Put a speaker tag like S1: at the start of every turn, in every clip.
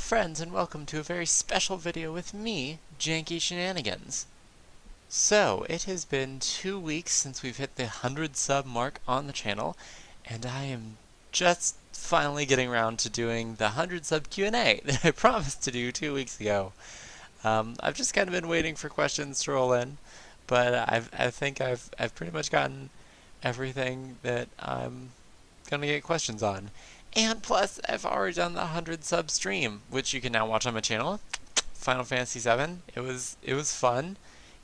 S1: friends, and welcome to a very special video with me, Janky Shenanigans. So, it has been 2 weeks since we've hit the 100 sub mark on the channel, and I am just finally getting around to doing the 100 sub Q&A that I promised to do 2 weeks ago. I've just kind of been waiting for questions to roll in, but I think I've pretty much gotten everything that I'm gonna get questions on. And plus, I've already done the 100 sub stream, which you can now watch on my channel. Final Fantasy VII. It was fun.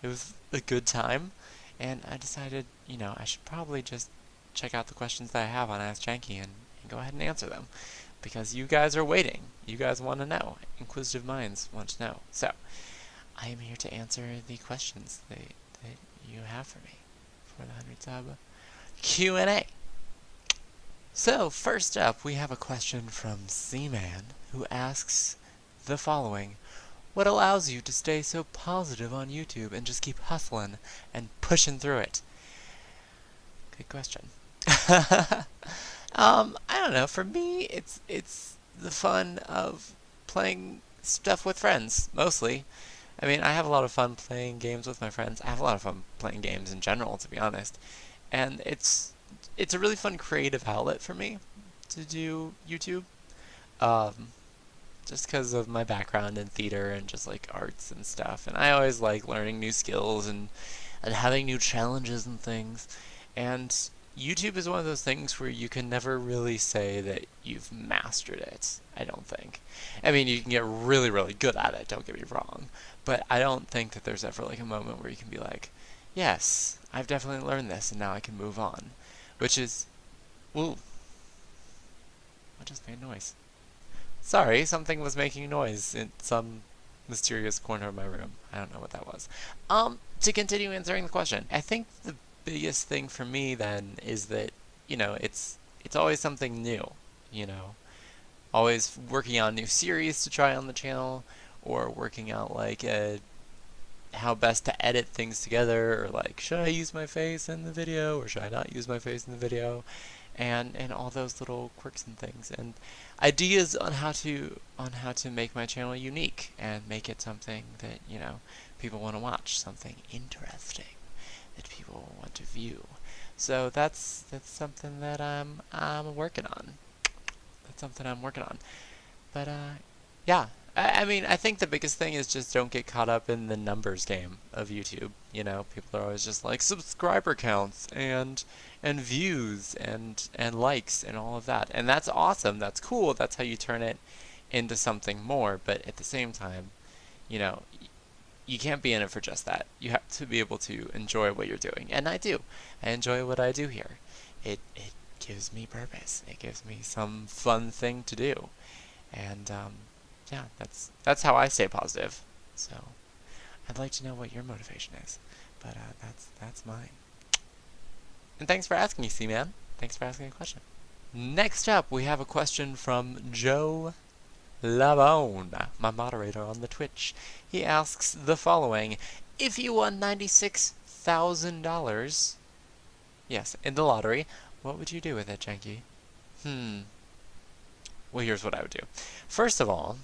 S1: It was a good time, and I decided, I should probably just check out the questions that I have on Ask Janky and go ahead and answer them, because you guys are waiting. You guys want to know. Inquisitive minds want to know. So, I am here to answer the questions that you have for me for the 100 sub Q&A. So, first up, we have a question from Seaman, who asks the following: what allows you to stay so positive on YouTube and just keep hustling and pushing through it? Good question. I don't know. For me, it's the fun of playing stuff with friends, mostly. I mean, I have a lot of fun playing games with my friends. I have a lot of fun playing games in general, to be honest. And it's a really fun creative outlet for me to do YouTube. Just because of my background in theater and just like arts and stuff. And I always like learning new skills and having new challenges and things. And YouTube is one of those things where you can never really say that you've mastered it, I don't think. I mean, you can get really, really good at it, don't get me wrong. But I don't think that there's ever like a moment where you can be like, yes, I've definitely learned this and now I can move on. Which is, ooh, what just made noise? Sorry, something was making noise in some mysterious corner of my room. I don't know what that was. To continue answering the question, I think the biggest thing for me then is that, it's always something new, always working on new series to try on the channel, or working out like how best to edit things together, or like, should I use my face in the video or should I not use my face in the video, and all those little quirks and things, and ideas on how to make my channel unique and make it something that people want to watch, something interesting that people want to view. So that's something that I'm working on. That's something I'm working on. But yeah. I mean, I think the biggest thing is just don't get caught up in the numbers game of YouTube. People are always just like subscriber counts and views and likes and all of that. And that's awesome. That's cool. That's how you turn it into something more. But at the same time, you can't be in it for just that. You have to be able to enjoy what you're doing. And I do. I enjoy what I do here. It gives me purpose. It gives me some fun thing to do. And yeah, that's how I stay positive. So I'd like to know what your motivation is, but that's mine. And thanks for asking, you see, man. Thanks for asking a question. Next up, we have a question from Joe Labone, my moderator on the Twitch. He asks the following: if you won $96,000, yes, in the lottery, what would you do with it, Janky? Well, here's what I would do. First of all,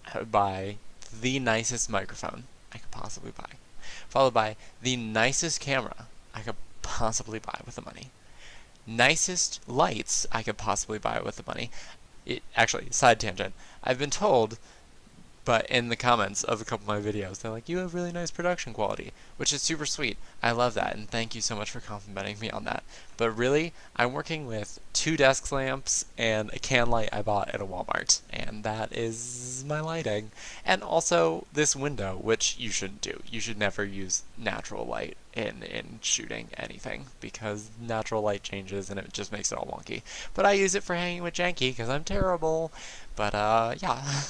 S1: I would buy the nicest microphone I could possibly buy, followed by the nicest camera I could possibly buy with the money, nicest lights I could possibly buy with the money. Actually, side tangent, I've been told, but in the comments of a couple of my videos, they're like, you have really nice production quality, which is super sweet. I love that, and thank you so much for complimenting me on that. But really, I'm working with 2 desk lamps and a can light I bought at a Walmart, and that is my lighting. And also this window, which you shouldn't do. You should never use natural light in shooting anything, because natural light changes and it just makes it all wonky. But I use it for hanging with Janky, because I'm terrible. But yeah.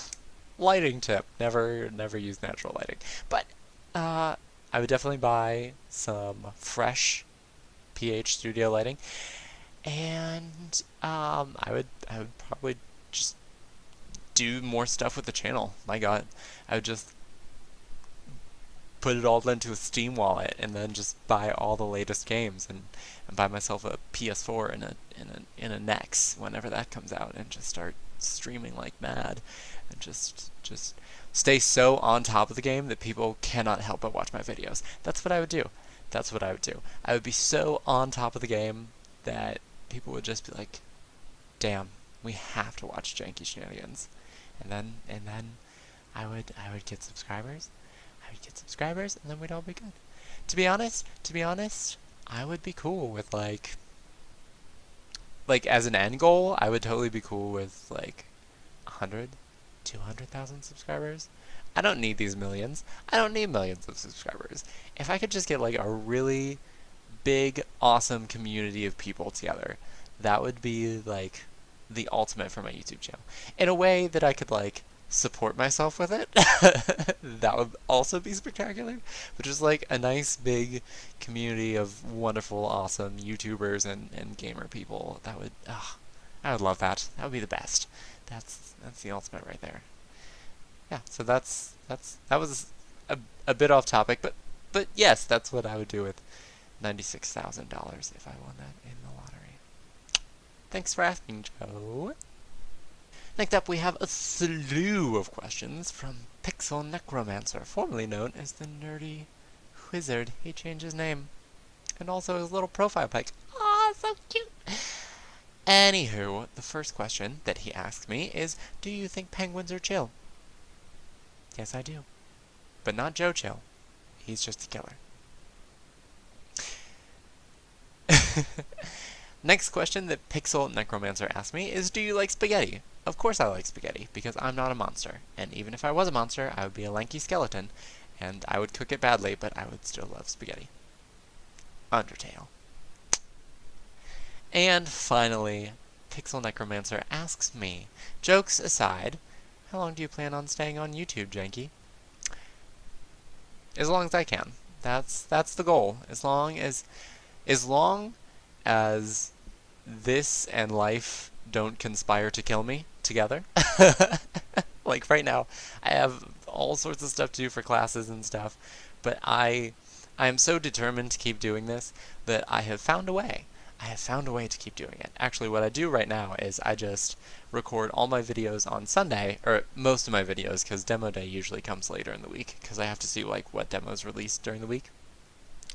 S1: Lighting tip: never use natural lighting. But I would definitely buy some fresh PH studio lighting, and I would probably just do more stuff with the channel. My God, I would just put it all into a Steam wallet and then just buy all the latest games and buy myself a PS4 and a NX whenever that comes out, and just start streaming like mad and just stay so on top of the game that people cannot help but watch my videos. That's what I would do. That's what I would do. I would be so on top of the game that people would just be like, damn, we have to watch Janky Shenanigans. And then I would get subscribers. I would get subscribers, and then we'd all be good. To be honest, I would be cool with like as an end goal, I would totally be cool with like 100, 200,000 subscribers. I don't need these millions. I don't need millions of subscribers. If I could just get like a really big, awesome community of people together, that would be like the ultimate for my YouTube channel. In a way that I could like support myself with it. That would also be spectacular. But just like a nice big community of wonderful, awesome YouTubers and gamer people. That would, I would love that. That would be the best. That's the ultimate right there. Yeah, so that was a bit off topic, but yes, that's what I would do with $96,000 if I won that in the lottery. Thanks for asking, Joe. Next up, we have a slew of questions from Pixel Necromancer, formerly known as the Nerdy Wizard. He changed his name. And also his little profile pic. Aw, so cute! Anywho, the first question that he asked me is, do you think penguins are chill? Yes, I do. But not Joe chill. He's just a killer. Next question that Pixel Necromancer asked me is, do you like spaghetti? Of course I like spaghetti, because I'm not a monster. And even if I was a monster, I would be a lanky skeleton, and I would cook it badly, but I would still love spaghetti. Undertale. And finally, Pixel Necromancer asks me, jokes aside, how long do you plan on staying on YouTube, Janky? As long as I can. That's the goal. As long as this and life don't conspire to kill me together. Like right now, I have all sorts of stuff to do for classes and stuff, but I am so determined to keep doing this that I have found a way. I have found a way to keep doing it. Actually, what I do right now is I just record all my videos on Sunday, or most of my videos, because demo day usually comes later in the week, because I have to see like what demos released during the week.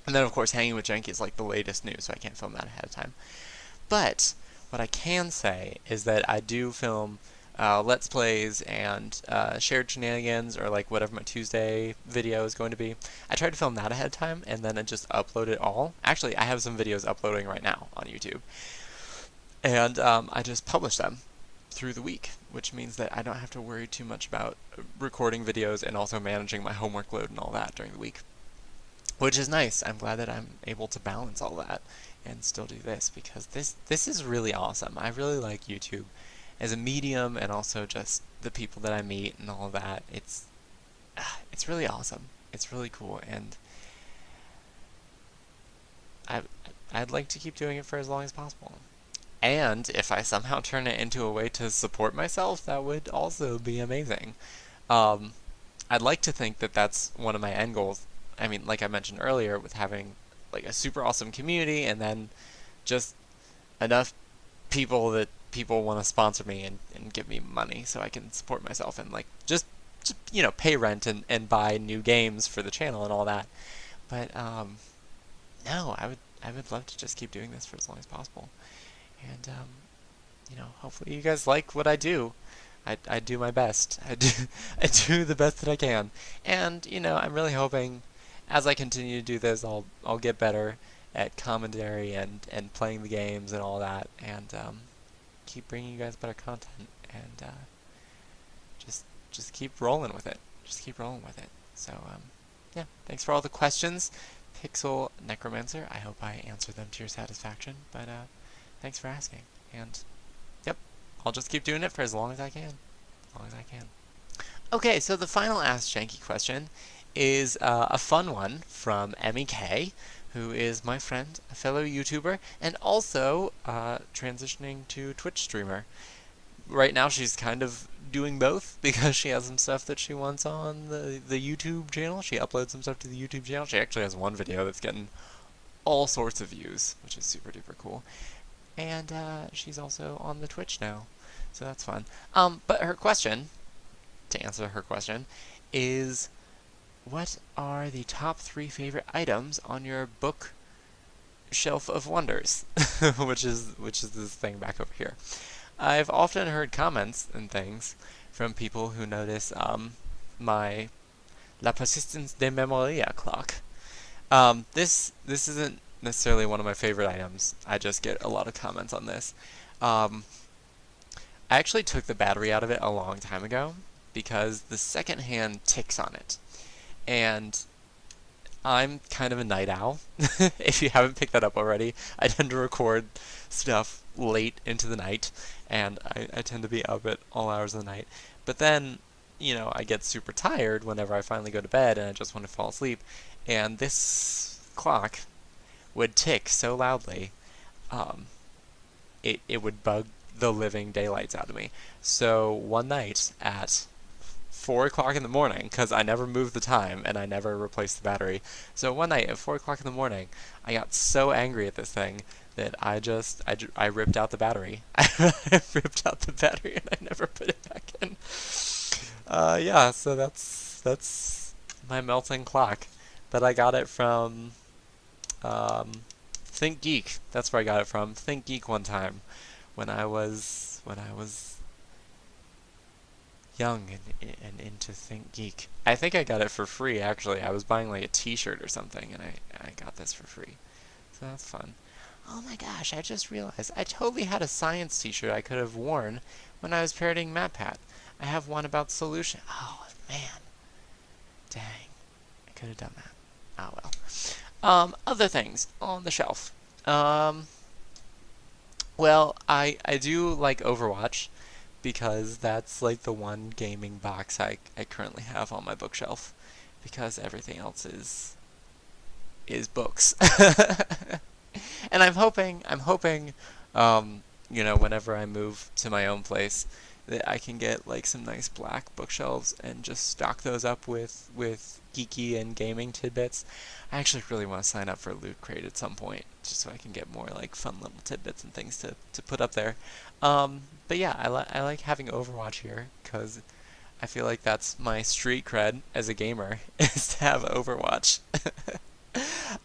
S1: And then, of course, Hanging with Janky is like the latest news, so I can't film that ahead of time. But what I can say is that I do film Let's Plays and shared shenanigans, or like whatever my Tuesday video is going to be. I try to film that ahead of time, and then I just upload it all. Actually, I have some videos uploading right now on YouTube. And I just publish them through the week, which means that I don't have to worry too much about recording videos and also managing my homework load and all that during the week. Which is nice. I'm glad that I'm able to balance all that and still do this, because this is really awesome. I really like YouTube as a medium, and also just the people that I meet and all of that. It's really awesome. It's really cool, and I'd like to keep doing it for as long as possible. And if I somehow turn it into a way to support myself, that would also be amazing. I'd like to think that that's one of my end goals. I mean, like I mentioned earlier, with having like a super awesome community, and then just enough people that people want to sponsor me and give me money so I can support myself and like just you know, pay rent and buy new games for the channel and all that. But no, I would love to just keep doing this for as long as possible. And you know, hopefully you guys like what I do. I do my best. I do the best that I can. And you know, I'm really hoping as I continue to do this, I'll get better at commentary and playing the games and all that, and keep bringing you guys better content, and just keep rolling with it. Just keep rolling with it. So yeah, thanks for all the questions, Pixel Necromancer. I hope I answered them to your satisfaction, but thanks for asking. And yep, I'll just keep doing it for as long as I can. As long as I can. Okay, so the final Ask Janky question is a fun one from MEK, who is my friend, a fellow YouTuber, and also transitioning to Twitch streamer. Right now she's kind of doing both, because she has some stuff that she wants on the YouTube channel. She uploads some stuff to the YouTube channel. She actually has one video that's getting all sorts of views, which is super duper cool. And she's also on the Twitch now. So that's fun. But her question, to answer her question, is what are the top 3 favorite items on your bookshelf of wonders? which is this thing back over here. I've often heard comments and things from people who notice my La Persistance de Memoria clock. This isn't necessarily one of my favorite items. I just get a lot of comments on this. Um, I actually took the battery out of it a long time ago because the second hand ticks on it. And I'm kind of a night owl. If you haven't picked that up already, I tend to record stuff late into the night, and I tend to be up at all hours of the night. But then, I get super tired whenever I finally go to bed and I just want to fall asleep. And this clock would tick so loudly, um, it would bug the living daylights out of me. So one night at 4 o'clock in the morning, because I never moved the time and I never replaced the battery. So one night at 4 o'clock in the morning, I got so angry at this thing that I ripped out the battery. I ripped out the battery and I never put it back in. Yeah, so that's my melting clock. But I got it from Think Geek. That's where I got it from. Think Geek one time when I was young and into Think Geek. I think I got it for free actually. I was buying like a t-shirt or something and I got this for free. So that's fun. Oh my gosh, I just realized I totally had a science t-shirt I could have worn when I was parodying MatPat. I have one about solution. Oh man. Dang. I could have done that. Oh well. Other things on the shelf. Well, I do like Overwatch because that's like the one gaming box I currently have on my bookshelf because everything else is books. And I'm hoping whenever I move to my own place that I can get like some nice black bookshelves and just stock those up with geeky and gaming tidbits. I actually really want to sign up for Loot Crate at some point, just so I can get more like fun little tidbits and things to put up there. But yeah, I like having Overwatch here because I feel like that's my street cred as a gamer is to have Overwatch.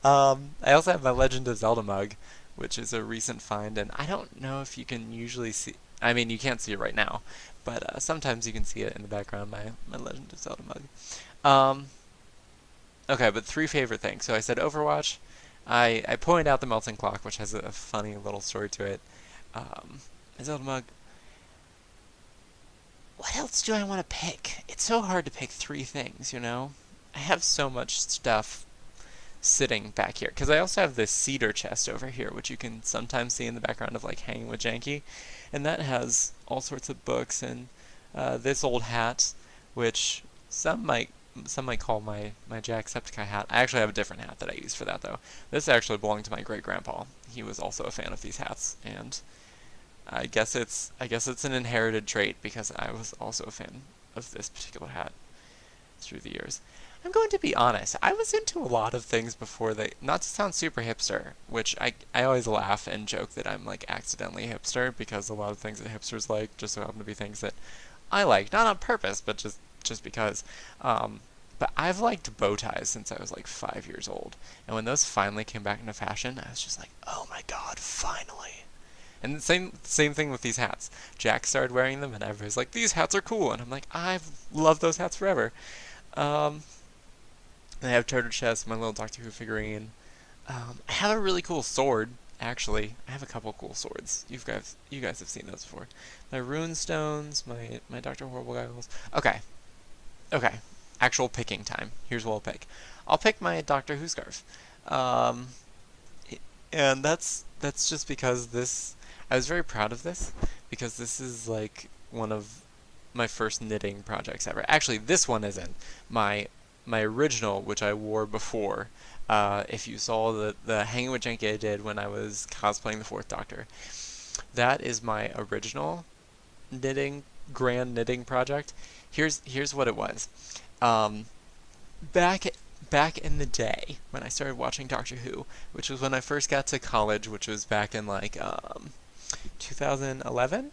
S1: I also have my Legend of Zelda mug, which is a recent find, and I don't know if you can usually see. I mean, you can't see it right now, but sometimes you can see it in the background. My Legend of Zelda mug. Um, okay, but 3 favorite things. So I said Overwatch. I pointed out the melting clock, which has a funny little story to it. Zelda mug. What else do I want to pick? It's so hard to pick 3 things. I have so much stuff sitting back here because I also have this cedar chest over here, which you can sometimes see in the background of like Hanging with Janky, and that has all sorts of books and this old hat, which some might call my Jacksepticeye hat. I actually have a different hat that I use for that though. This actually belonged to my great grandpa. He was also a fan of these hats, and I guess it's an inherited trait because I was also a fan of this particular hat through the years. I'm going to be honest, I was into a lot of things before not to sound super hipster, which I always laugh and joke that I'm like accidentally hipster because a lot of things that hipsters like just so happen to be things that I like, not on purpose, but just because. But I've liked bow ties since I was like 5 years old, and when those finally came back into fashion, I was just like, oh my god, finally. And the same thing with these hats. Jack started wearing them, and everybody's like, these hats are cool, and I'm like, I've loved those hats forever. Um, I have Turtle Chest, my little Doctor Who figurine. I have a really cool sword, actually. I have a couple cool swords. You guys have seen those before. My rune stones, my Doctor Horrible goggles. Okay. Actual picking time. Here's what I'll pick. I'll pick my Doctor Who scarf. Um, and that's just because I was very proud of this because this is like one of my first knitting projects ever. Actually, this one isn't. My original, which I wore before, if you saw the Hanging with Janky I did when I was cosplaying the 4th Doctor, that is my original grand knitting project. Here's what it was. Back in the day when I started watching Doctor Who, which was when I first got to college, which was back in like 2011.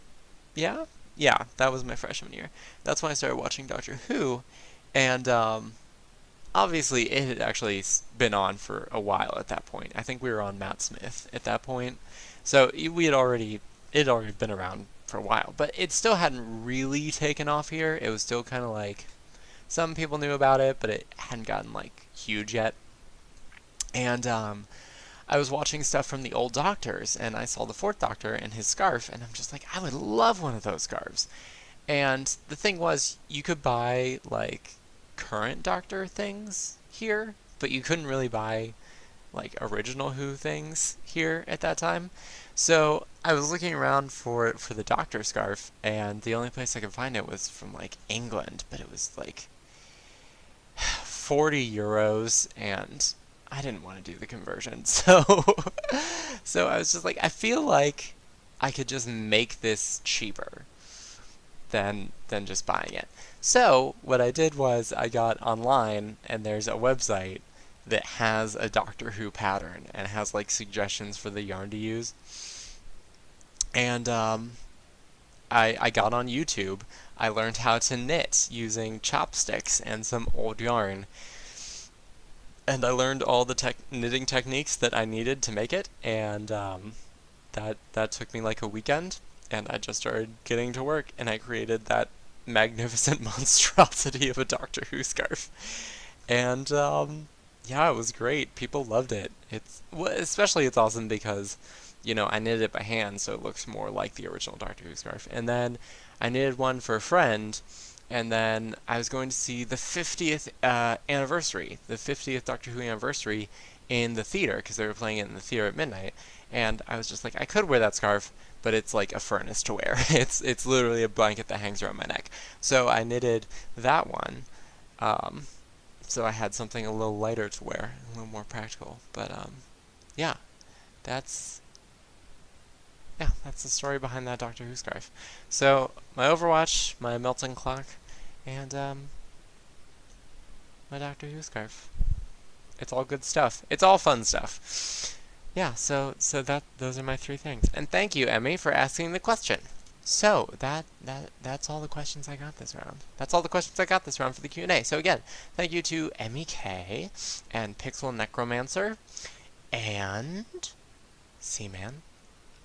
S1: Yeah, Yeah, that was my freshman year. That's when I started watching Doctor Who, and obviously it had actually been on for a while at that point. I think we were on Matt Smith at that point, so we had already it had already been around for a while, but it still hadn't really taken off here. It was still kind of like some people knew about it, but it hadn't gotten like huge yet. And I was watching stuff from the old doctors, and I saw the fourth doctor and his scarf, and I'm just like, I would love one of those scarves. And the thing was, you could buy like current Doctor things here, but you couldn't really buy like original Who things here at that time. So I was looking around for the Doctor scarf, and the only place I could find it was from like England, but it was like 40 euros, and I didn't want to do the conversion. So I was just like, I feel like I could just make this cheaper than just buying it. So what I did was I got online, and there's a website that has a Doctor Who pattern and has like suggestions for the yarn to use. And I got on YouTube. I learned how to knit using chopsticks and some old yarn. And I learned all the knitting techniques that I needed to make it, and that took me like a weekend, and I just started getting to work, and I created that magnificent monstrosity of a Doctor Who scarf. And yeah, it was great. People loved it. Especially it's awesome because I knitted it by hand, so it looks more like the original Doctor Who scarf. And then I knitted one for a friend, and then I was going to see the 50th anniversary, the 50th Doctor Who anniversary in the theater, because they were playing it in the theater at midnight. And I was just like, I could wear that scarf, but it's like a furnace to wear. It's literally a blanket that hangs around my neck. So I knitted that one. So I had something a little lighter to wear, a little more practical. But yeah, that's that's the story behind that Doctor Who scarf. So my Overwatch, my melting clock, and my Doctor Who scarf. It's all good stuff. It's all fun stuff. Yeah, so those are my three things. And thank you, Emmy, for asking the question. So that's all the questions I got this round. That's all the questions I got this round for the Q&A. So again, thank you to Emmy K and Pixel Necromancer and Seaman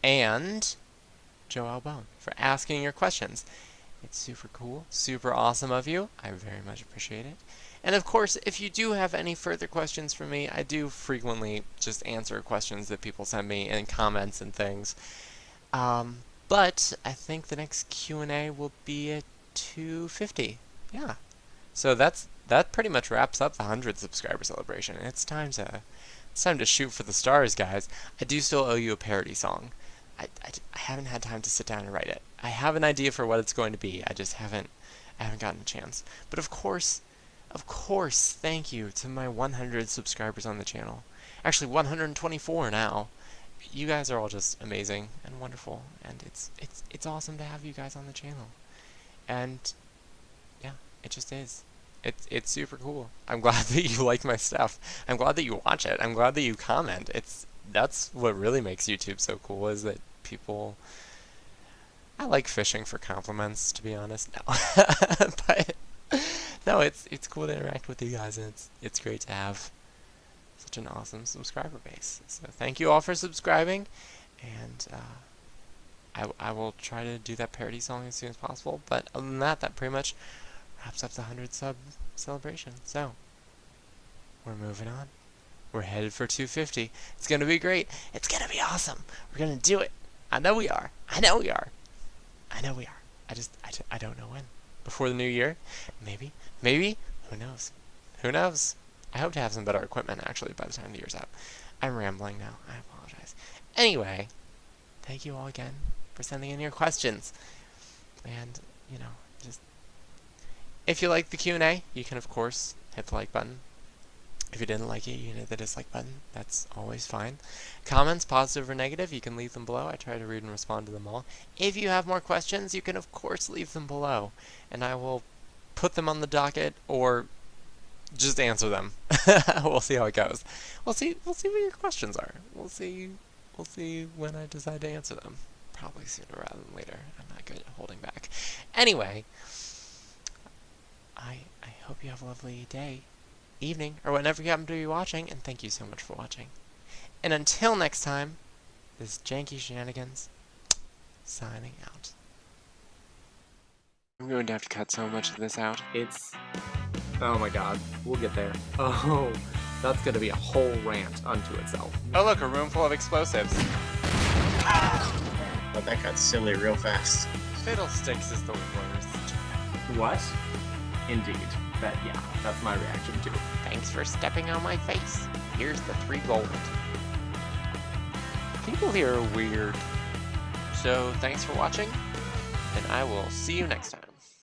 S1: and Joe Albone for asking your questions. It's super cool, super awesome of you. I very much appreciate it. And of course, if you do have any further questions for me, I do frequently just answer questions that people send me in comments and things. But I think the next Q&A will be at 250. Yeah. So that pretty much wraps up the 100 subscriber celebration. It's time to shoot for the stars, guys. I do still owe you a parody song. I haven't had time to sit down and write it. I have an idea for what it's going to be. I haven't gotten a chance. But of course, thank you to my 100 subscribers on the channel. Actually, 124 now. You guys are all just amazing and wonderful, and it's awesome to have you guys on the channel. And yeah, it just is. It's super cool. I'm glad that you like my stuff. I'm glad that you watch it. I'm glad that you comment. That's what really makes YouTube so cool, is that people... I like fishing for compliments, to be honest. No. But no, it's cool to interact with you guys, and it's great to have such an awesome subscriber base. So thank you all for subscribing, and I will try to do that parody song as soon as possible. But other than that, that pretty much wraps up the 100 sub celebration. So we're moving on. We're headed for 250. It's gonna be great. It's gonna be awesome. We're gonna do it. I know we are. I know we are. I know we are. I don't know when. Before the new year? Maybe. Maybe. Who knows? Who knows? I hope to have some better equipment, actually, by the time the year's out. I'm rambling now. I apologize. Anyway, thank you all again for sending in your questions. And, just... If you like the Q&A, you can, of course, hit the like button. If you didn't like it, you can hit the dislike button. That's always fine. Comments, positive or negative, you can leave them below. I try to read and respond to them all. If you have more questions, you can, of course, leave them below. And I will put them on the docket or just answer them. We'll see how it goes. We'll see what your questions are. We'll see when I decide to answer them. Probably sooner rather than later. I'm not good at holding back. Anyway, I hope you have a lovely day, evening, or whenever you happen to be watching, and thank you so much for watching. And until next time, this is Janky Shenanigans, signing out. I'm going to have to cut so much of this out.
S2: Oh my god, we'll get there. Oh, that's gonna be a whole rant unto itself.
S1: Oh look, a room full of explosives.
S3: But that got silly real fast.
S1: Fiddlesticks is the worst.
S2: What? Indeed. Yeah, that's my reaction too.
S1: Thanks for stepping on my face. Here's the 3 gold. People here are weird. So thanks for watching, and I will see you next time.